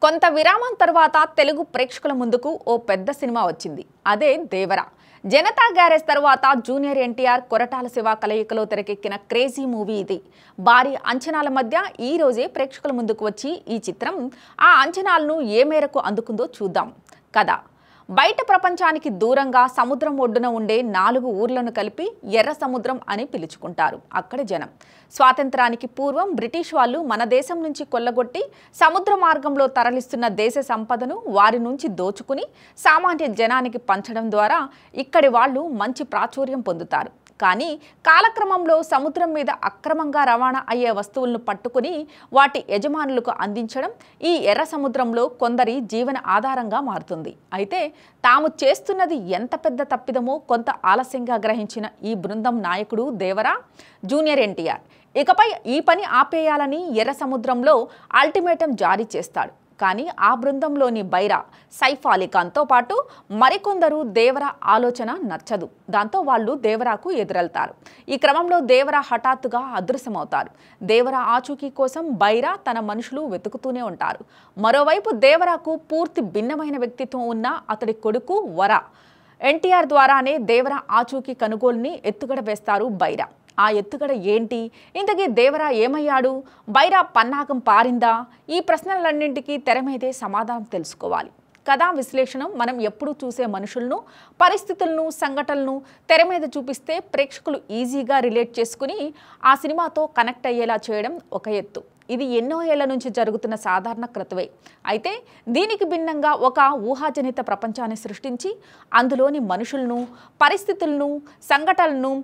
కొంత విరామం తర్వాత తెలుగు ప్రేక్షకుల ముందుకు ఓ పెద్ద సినిమా వచ్చింది. అదే దేవరా. జనతా గ్యారేజ్ తర్వాత జూనియర్ ఎన్టీఆర్ కొరటాల శివ కలయికలో తెరకెక్కిన క్రేజీ మూవీ ఇది. భారీ అంచనాల మధ్య ఈ రోజే ప్రేక్షకుల ముందుకు వచ్చి ఈ చిత్రం ఆ అంచనాలను ఏ మేరకు అందుకుందో చూద్దాం. కథ: బయట ప్రపంచానికి దూరంగా సముద్రం ఒడ్డున ఉండే 4 ఊర్లను కలిపి ఎర్ర సముద్రం అని పిలుచుకుంటారు అక్కడి జనం. స్వాతంత్రానికి పూర్వం బ్రిటిష్ వాళ్ళు మన దేశం నుంచి కొల్లగొట్టి సముద్ర మార్గంలో తరలిస్తున్న దేశ సంపదను వారి నుంచి దోచుకుని సామాన్య జనానికి పంచడం ద్వారా ఇక్కడి వాళ్ళు మంచి ప్రాచుర్యం పొందుతారు. కానీ కాలక్రమంలో సముద్రం మీద అక్రమంగా రవాణా అయ్యే వస్తువులను పట్టుకుని వాటి యజమానులకు అందించడం ఈ ఎర్ర సముద్రంలో కొందరి జీవన ఆధారంగా మారుతుంది. అయితే తాము చేస్తున్నది ఎంత పెద్ద తప్పిదమో కొంత ఆలస్యంగా గ్రహించిన ఈ బృందం నాయకుడు దేవరా, జూనియర్ ఎన్టీఆర్ ఇకపై ఈ పని ఆపేయాలని ఎర్ర సముద్రంలో అల్టిమేటం జారీ చేస్తాడు. కానీ ఆ బృందంలోని బైరా, సైఫ్ అలీ ఖాన్తో పాటు మరికొందరు దేవరా ఆలోచన నచ్చదు. దాంతో వాళ్ళు దేవరాకు ఎదురెళ్తారు. ఈ క్రమంలో దేవరా హఠాత్తుగా అదృశ్యమవుతారు. దేవరా ఆచూకీ కోసం బైరా తన మనుషులు వెతుకుతూనే ఉంటారు. మరోవైపు దేవరాకు పూర్తి భిన్నమైన వ్యక్తిత్వం ఉన్న అతడి కొడుకు వర ఎన్టీఆర్ ద్వారానే దేవరా ఆచూకీ కొనుగోలుని ఎత్తుగడ వేస్తారు బైరా. ఆ ఎత్తుగడ ఏంటి? ఇంతకీ దేవరా ఏమయ్యాడు? బైరా పన్నాగం పారిందా? ఈ ప్రశ్నలన్నింటికీ తెర మీదే సమాధానం తెలుసుకోవాలి. కథా విశ్లేషణ మనం ఎప్పుడూ చూసే మనుషులను, పరిస్థితులను, సంఘటనలను తెర మీద చూపిస్తే ప్రేక్షకులు ఈజీగా రిలేట్ చేసుకుని ఆ సినిమాతో కనెక్ట్ అయ్యేలా చేయడం ఒక ఎత్తు. ఇది ఎన్నో ఏళ్ల నుంచి జరుగుతున్న సాధారణ క్రతువే. అయితే దీనికి భిన్నంగా ఒక ఊహాజనిత ప్రపంచాన్ని సృష్టించి అందులోని మనుషులను, పరిస్థితులను, సంఘటనలను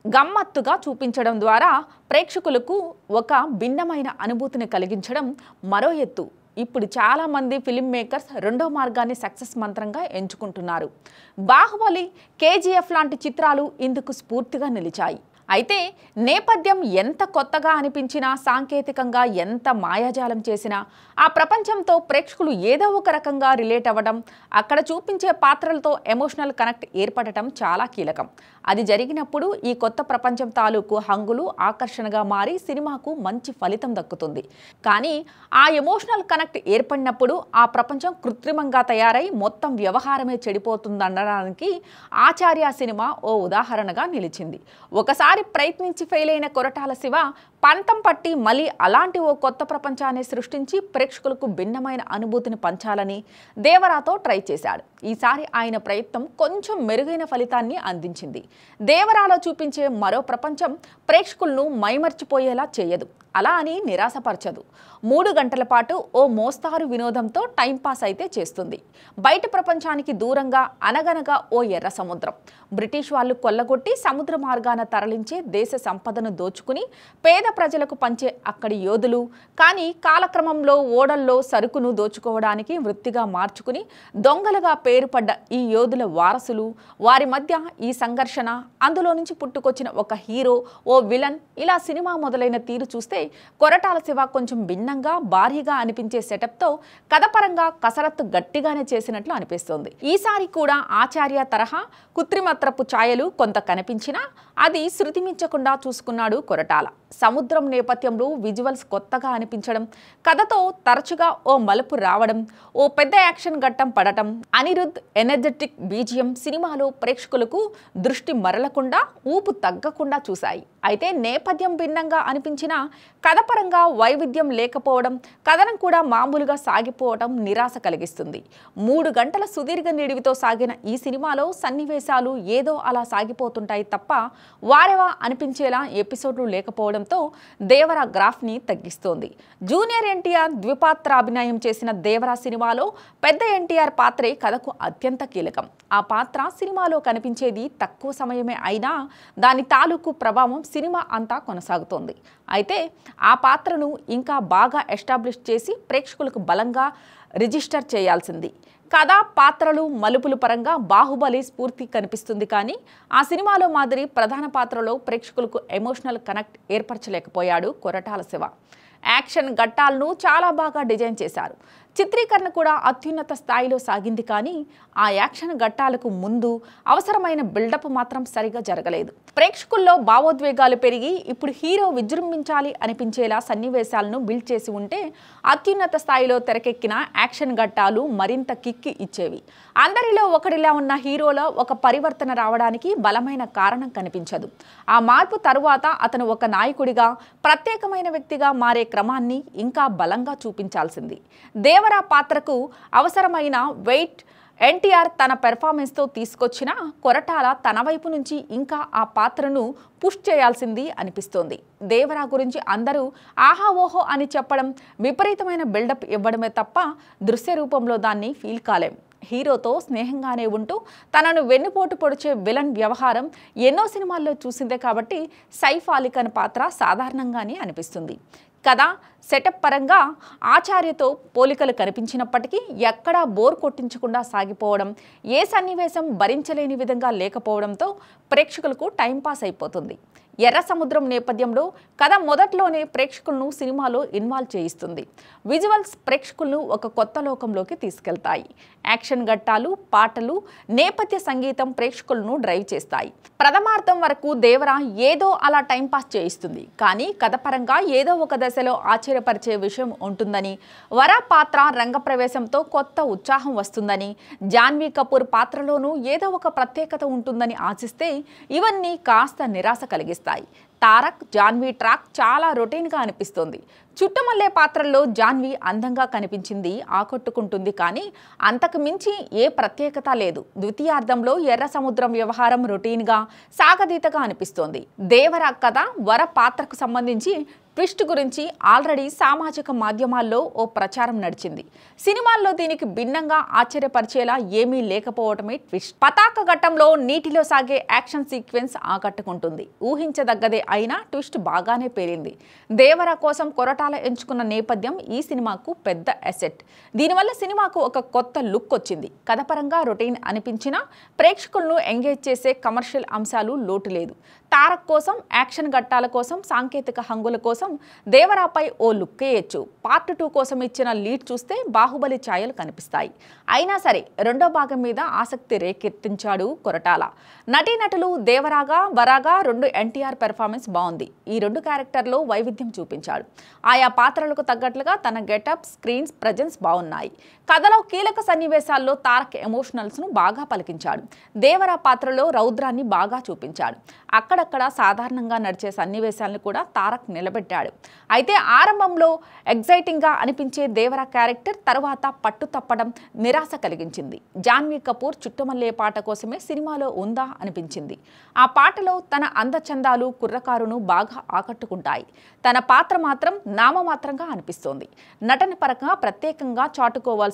గమ్మత్తుగా చూపించడం ద్వారా ప్రేక్షకులకు ఒక భిన్నమైన అనుభూతిని కలిగించడం మరో ఎత్తు. ఇప్పుడు చాలామంది ఫిల్మ్ మేకర్స్ రెండో మార్గాన్ని సక్సెస్ మంత్రంగా ఎంచుకుంటున్నారు. బాహుబలి, కేజీఎఫ్ లాంటి చిత్రాలు ఇందుకు స్ఫూర్తిగా నిలిచాయి. అయితే నేపథ్యం ఎంత కొత్తగా అనిపించినా, సాంకేతికంగా ఎంత మాయాజాలం చేసినా ఆ ప్రపంచంతో ప్రేక్షకులు ఏదో ఒక రకంగా రిలేట్ అవ్వడం, అక్కడ చూపించే పాత్రలతో ఎమోషనల్ కనెక్ట్ ఏర్పడటం చాలా కీలకం. అది జరిగినప్పుడు ఈ కొత్త ప్రపంచం తాలూకు హంగులు ఆకర్షణగా మారి సినిమాకు మంచి ఫలితం దక్కుతుంది. కానీ ఆ ఎమోషనల్ కనెక్ట్ ఏర్పడినప్పుడు ఆ ప్రపంచం కృత్రిమంగా తయారై మొత్తం వ్యవహారమే చెడిపోతుందనడానికి ఆచార్య సినిమా ఓ ఉదాహరణగా నిలిచింది. ఒకసారి ప్రయత్నించి ఫెయిల్ అయిన కొరటాల శివ పంతం పట్టి మళ్ళీ అలాంటి ఓ కొత్త ప్రపంచాన్ని సృష్టించి ప్రేక్షకులకు భిన్నమైన అనుభూతిని పంచాలని దేవరాతో ట్రై చేశాడు. ఈసారి ఆయన ప్రయత్నం కొంచెం మెరుగైన ఫలితాన్ని అందించింది. దేవరాలో చూపించే మరో ప్రపంచం ప్రేక్షకులను మైమర్చిపోయేలా చేయదు, అలా అని నిరాశపరచదు. 3 గంటల పాటు ఓ మోస్తారు వినోదంతో టైంపాస్ అయితే చేస్తుంది. బయట ప్రపంచానికి దూరంగా అనగనగా ఓ ఎర్ర సముద్రం. బ్రిటిష్ వాళ్ళు కొల్లగొట్టి సముద్ర మార్గాన తరలించే దేశ సంపదను దోచుకుని పేద ప్రజలకు పంచే అక్కడి యోధులు. కానీ కాలక్రమంలో ఓడల్లో సరుకును దోచుకోవడానికి వృత్తిగా మార్చుకుని దొంగలుగా పేరుపడ్డ ఈ యోధుల వారసులు, వారి మధ్య ఈ సంఘర్షణ, అందులో నుంచి పుట్టుకొచ్చిన ఒక హీరో, ఓ విలన్, ఇలా సినిమా మొదలైన తీరు చూస్తే కొరటాల శివ కొంచెం భిన్నంగా, భారీగా అనిపించే సెటప్తో కథపరంగా కసరత్తు గట్టిగానే చేసినట్లు అనిపిస్తోంది. ఈసారి కూడా ఆచార్య తరహా కృత్రిమత్రపు ఛాయలు కొంత కనిపించినా అది శృతిమించకుండా చూసుకున్నాడు కొరటాల. సముద్రం నేపథ్యంలో విజువల్స్ కొత్తగా అనిపించడం, కథతో తరచుగా ఓ మలుపు రావడం, ఓ పెద్ద యాక్షన్ ఘట్టం పడటం, అనిరుద్ధ్ ఎనర్జెటిక్ బీజియం సినిమాలో ప్రేక్షకులకు దృష్టి మరలకుండా, ఊపు తగ్గకుండా చూశాయి. అయితే నేపథ్యం భిన్నంగా అనిపించినా కథపరంగా వైవిధ్యం లేకపోవడం, కథనం కూడా మామూలుగా సాగిపోవడం నిరాశ కలిగిస్తుంది. 3 గంటల సుదీర్ఘ నిడివితో సాగిన ఈ సినిమాలో సన్నివేశాలు ఏదో అలా సాగిపోతుంటాయి తప్ప వారెవా అనిపించేలా ఎపిసోడ్లు లేకపోవడంతో దేవరా గ్రాఫ్ని తగ్గిస్తోంది. జూనియర్ ఎన్టీఆర్ ద్విపాత్రాభినయం చేసిన దేవరా సినిమాలో పెద్ద ఎన్టీఆర్ పాత్రే కథకు అత్యంత కీలకం. ఆ పాత్ర సినిమాలో కనిపించేది తక్కువ సమయమే అయినా దాని తాలూకు ప్రభావం సినిమా అంతా కొనసాగుతోంది. అయితే ఆ పాత్రను ఇంకా బాగా ఎస్టాబ్లిష్ చేసి ప్రేక్షకులకు బలంగా రిజిస్టర్ చేయాల్సింది. కథ, పాత్రలు, మలుపుల పరంగా బాహుబలి స్ఫూర్తి కనిపిస్తుంది. కానీ ఆ సినిమాలో మాదిరి ప్రధాన పాత్రలో ప్రేక్షకులకు ఎమోషనల్ కనెక్ట్ ఏర్పరచలేకపోయాడు కొరటాల శివ. యాక్షన్ ఘట్టాలను చాలా బాగా డిజైన్ చేశారు. చిత్రీకరణ కూడా అత్యున్నత స్థాయిలో సాగింది. కానీ ఆ యాక్షన్ ఘట్టాలకు ముందు అవసరమైన బిల్డప్ మాత్రం సరిగా జరగలేదు. ప్రేక్షకుల్లో భావోద్వేగాలు పెరిగి ఇప్పుడు హీరో విజృంభించాలి అనిపించేలా సన్నివేశాలను బిల్డ్ చేసి ఉంటే అత్యున్నత స్థాయిలో తెరకెక్కిన యాక్షన్ ఘట్టాలు మరింత కిక్కి ఇచ్చేవి. అందరిలో ఒకరిలా ఉన్న హీరోలో ఒక పరివర్తన రావడానికి బలమైన కారణం కనిపించదు. ఆ మార్పు తరువాత అతను ఒక నాయకుడిగా, ప్రత్యేకమైన వ్యక్తిగా మారే క్రమాన్ని ఇంకా బలంగా చూపించాల్సింది. దేవరా పాత్రకు అవసరమైన వెయిట్ ఎన్టీఆర్ తన పెర్ఫార్మెన్స్తో తీసుకొచ్చిన కొరటాల తన వైపు నుంచి ఇంకా ఆ పాత్రను పుష్ చేయాల్సింది అనిపిస్తోంది. దేవరా గురించి అందరూ ఆహా ఓహో అని చెప్పడం, విపరీతమైన బిల్డప్ ఇవ్వడమే తప్ప దృశ్య రూపంలో దాన్ని ఫీల్ కాలేం. హీరోతో స్నేహంగానే ఉంటూ తనను వెన్నుపోటు పొడిచే విలన్ వ్యవహారం ఎన్నో సినిమాల్లో చూసిందే కాబట్టి సైఫ్ అలీ ఖాన్ పాత్ర సాధారణంగానే అనిపిస్తుంది. కథ సెటప్ పరంగా ఆచార్యతో పోలికలు కనిపించినప్పటికీ ఎక్కడా బోర్ కొట్టించకుండా సాగిపోవడం, ఏ సన్నివేశం భరించలేని విధంగా లేకపోవడంతో ప్రేక్షకులకు టైంపాస్ అయిపోతుంది. ఎర్ర సముద్రం నేపథ్యంలో కథ మొదట్లోనే ప్రేక్షకులను సినిమాలో ఇన్వాల్వ్ చేయిస్తుంది. విజువల్స్ ప్రేక్షకులను ఒక కొత్త లోకంలోకి తీసుకెళ్తాయి. యాక్షన్ ఘట్టాలు, పాటలు, నేపథ్య సంగీతం ప్రేక్షకులను డ్రైవ్ చేస్తాయి. ప్రథమార్థం వరకు దేవరా ఏదో అలా టైంపాస్ చేయిస్తుంది. కానీ కథ పరంగా ఏదో ఒక దశలో ఆశ్చర్యపరిచే విషయం ఉంటుందని, వరా పాత్ర రంగప్రవేశంతో కొత్త ఉత్సాహం వస్తుందని, జాన్వీ కపూర్ పాత్రలోనూ ఏదో ఒక ప్రత్యేకత ఉంటుందని ఆశిస్తే ఇవన్నీ కాస్త నిరాశ కలిగిస్తాయి. తారక్, జాన్వీ ట్రాక్ చాలా రొటీన్గా అనిపిస్తోంది. చుట్టమల్లే పాత్రల్లో జాన్వీ అందంగా కనిపించింది, ఆకట్టుకుంటుంది. కానీ అంతకు మించి ఏ ప్రత్యేకత లేదు. ద్వితీయార్థంలో ఎర్ర సముద్రం వ్యవహారం రొటీన్గా, సాగదీతగా అనిపిస్తోంది. దేవరా కథ, వర పాత్రకు సంబంధించి ట్విస్ట్ గురించి ఆల్రెడీ సామాజిక మాధ్యమాల్లో ఓ ప్రచారం నడిచింది. సినిమాల్లో దీనికి భిన్నంగా ఆశ్చర్యపరిచేలా ఏమీ లేకపోవటమే ట్విస్ట్. పతాక ఘట్టంలో నీటిలో సాగే యాక్షన్ సీక్వెన్స్ ఆకట్టుకుంటుంది. ఊహించదగ్గదే అయినా ట్విస్ట్ బాగానే పేరింది. దేవరా కోసం కొరటాల ఎంచుకున్న నేపథ్యం ఈ సినిమాకు పెద్ద అసెట్. దీనివల్ల సినిమాకు ఒక కొత్త లుక్ వచ్చింది. కథపరంగా రొటీన్ అనిపించినా ప్రేక్షకులను ఎంగేజ్ చేసే కమర్షియల్ అంశాలు లోటు లేదు. తారక్ కోసం, యాక్షన్ ఘట్టాల కోసం, సాంకేతిక హంగుల కోసం దేవరాపై ఓ లుక్ వేయొచ్చు. పార్ట్ 2 కోసం ఇచ్చిన లీడ్ చూస్తే బాహుబలి ఛాయలు కనిపిస్తాయి. అయినా సరే రెండో భాగం మీద ఆసక్తి రేకెత్తించాడు కొరటాల. నటీనటులు దేవరాగా, వరాగా రెండు ఎన్టీఆర్ పెర్ఫార్మెన్స్ బాగుంది. ఈ రెండు క్యారెక్టర్లో వైవిధ్యం చూపించాడు. ఆయా పాత్రలకు తగ్గట్లుగా తన గెటప్, స్క్రీన్స్ ప్రజెన్స్ బాగున్నాయి. కథలో కీలక సన్నివేశాల్లో తారక్ ఎమోషనల్స్ను బాగా పలికించాడు. దేవరా పాత్రలో రౌద్రాన్ని బాగా చూపించాడు. అక్కడక్కడ సాధారణంగా నడిచే సన్నివేశాలను కూడా తారక్ నిలబెట్టాడు. అయితే ఆరంభంలో ఎగ్జైటింగ్గా అనిపించే దేవరా క్యారెక్టర్ తర్వాత పట్టు తప్పడం నిరాశ కలిగించింది. జాన్వీ కపూర్ చుట్టుమల్లే పాట కోసమే సినిమాలో ఉందా అనిపించింది. ఆ పాటలో తన అందచందాలు, కుర్రకారును బాగా ఆకట్టుకుంటాయి. తన పాత్ర మాత్రం నామమాత్రంగా అనిపిస్తోంది. నటన పరంగా ప్రత్యేకంగా చాటుకోవాల్సిన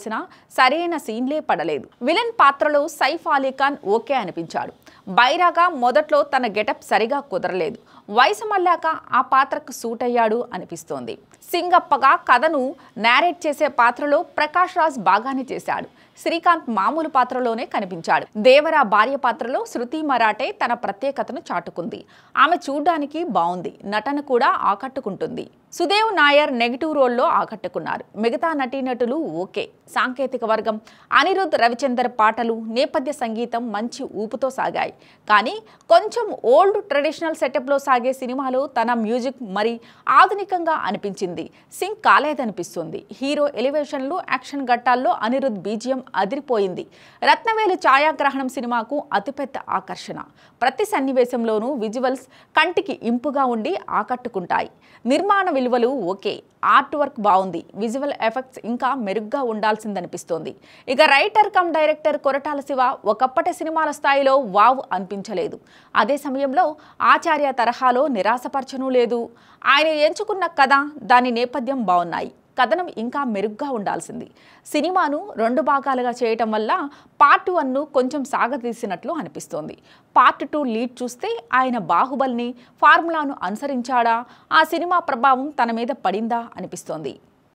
సరైన సీన్లే పడలేదు. విలన్ పాత్రలో సైఫ్ అలీ ఖాన్ ఓకే అనిపించాడు. బైరాగా మొదట్లో తన గెటప్ సరిగా కుదరలేదు. వయసు మళ్ళాక ఆ పాత్రకు సూట్ అయ్యాడు అనిపిస్తోంది. సింగప్పగా కథను నేరేట్ చేసే పాత్రలో ప్రకాష్ రాజ్ బాగానే చేశాడు. శ్రీకాంత్ మామూలు పాత్రలోనే కనిపించాడు. దేవరా భార్య పాత్రలో శృతి మరాఠే తన ప్రత్యేకతను చాటుకుంది. ఆమె చూడ్డానికి బాగుంది. నటన కూడా ఆకట్టుకుంటుంది. సుదేవ్ నాయర్ నెగిటివ్ రోల్లో ఆకట్టుకున్నారు. మిగతా నటీనటులు ఓకే. సాంకేతిక వర్గం, అనిరుద్ రవిచందర్ పాటలు, నేపథ్య సంగీతం మంచి ఊపుతో సాగాయి. కానీ కొంచెం ఓల్డ్ ట్రెడిషనల్ సెటప్లో సాగే సినిమాలో తన మ్యూజిక్ మరి ఆధునికంగా అనిపించింది. సింక్ కాలేదనిపిస్తుంది. హీరో ఎలివేషన్లు, యాక్షన్ ఘట్టాల్లో అనిరుద్ బీజియం అదిరిపోయింది. రత్నవేలు ఛాయాగ్రహణం సినిమాకు అతిపెద్ద ఆకర్షణ. ప్రతి సన్నివేశంలోనూ విజువల్స్ కంటికి ఇంపుగా ఉండి ఆకట్టుకుంటాయి. నిర్మాణ విలువలు ఓకే. ఆర్ట్ వర్క్ బాగుంది. విజువల్ ఎఫెక్ట్స్ ఇంకా మెరుగ్గా ఉండాల్సిందనిపిస్తోంది. ఇక writer cum director Koratala Shiva ఒకప్పటి సినిమాల స్థాయిలో వావ్ అనిపించలేదు. అదే సమయంలో ఆచార్య తరహాలో నిరాశపరచనూ లేదు. ఆయన ఎంచుకున్న కథ, దాని నేపథ్యం బాగున్నాయి. కథనం ఇంకా మెరుగ్గా ఉండాల్సింది. సినిమాను 2 భాగాలుగా చేయటం వల్ల పార్ట్ 1ను కొంచెం సాగదీసినట్లు అనిపిస్తోంది. పార్ట్ 2 లీడ్ చూస్తే ఆయన బాహుబలిని, ఫార్ములాను అనుసరించాడా, ఆ సినిమా ప్రభావం తన మీద పడిందా అనిపిస్తోంది.